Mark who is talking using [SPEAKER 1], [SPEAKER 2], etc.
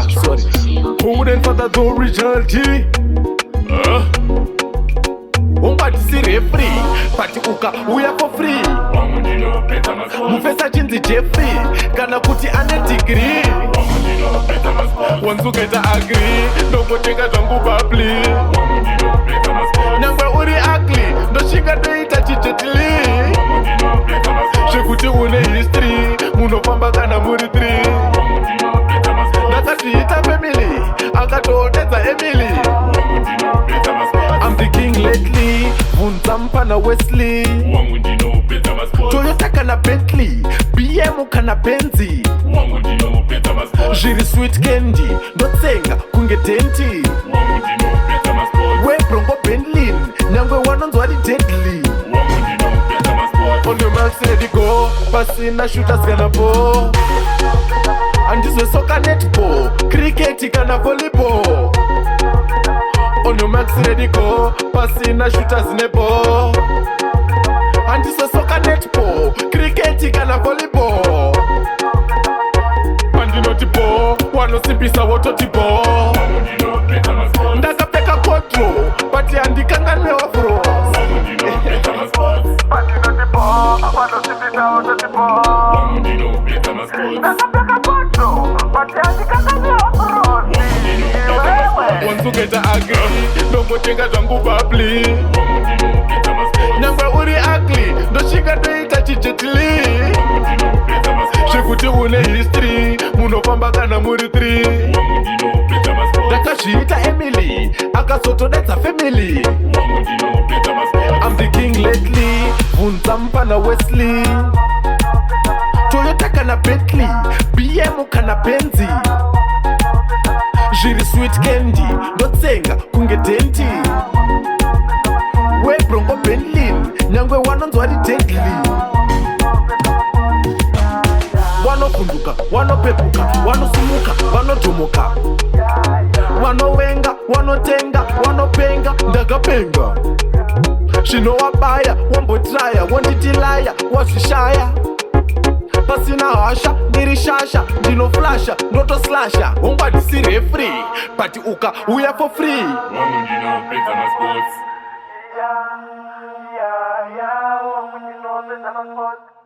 [SPEAKER 1] sorry. Wouldn't for the original G. Ungatisi referee, but uka uya for free. Mufesa chinzi Jeffrey, kana kuti ane degree. Wanzuketa agree, ndongoteka zvangu babli. Nyangwe uri ugly, ndoshinga doita chijetili. Zvekuti une history, munofamba kana muri 3. Ndakazviita family, akatoonedza Emily. I'm the king lately, Vunza mpana Wesley. Toyota kana Bentley, BM kana Benzi. Zviri sweet candy, ndotsenga kunge denti. We Bronco Bentley, nyangwe wanonzwa ri deadly. On your marks ready go, pasina shooters kana ball. Andizwe soka netball, cricket kana volleyball. On your marks ready go, pasina shooters neball. Andizwe soka netball, cricket kana volleyball. Pandinoti ball, wanosimbisa wototi ball. Ndakapfeka control, but handikangane ofro. Pandinoti ball, wanosimbisa wototi ball. Ndakapfeka control, but handikangane ofro. Wanzuketa agree, ndongotenga zvangu babli. Nyangwe uri ugly, ndoshinga doita chijetili. Zvekuti une history, munofamba kana muri 3. Ndakazviita Emily, akazotodedza family. I'm the king lately, Vunza mpana Wesley. Toyota kana Bentley, BM kana Benzi. Zviri sweet candy, ndotsenga kunge denti. We Bronco Bentley, nyangwe wanonzwa ri deadly. Wanovhunduka, wanopepuka, wanosumuka, vanotomoka. Vanovenga, wanotenga, wanopenga, ndakapenga. Zvinovabaya, wambotraya, wonditilaya, wazvishaya. Pasina hasha, ndiri shasha, ndinoflasha, ndotoslasha. Ungatisi referee, but uka uya for free.
[SPEAKER 2] Ndinopedza Masports.
[SPEAKER 1] Yeah, Ndinopedza Masports.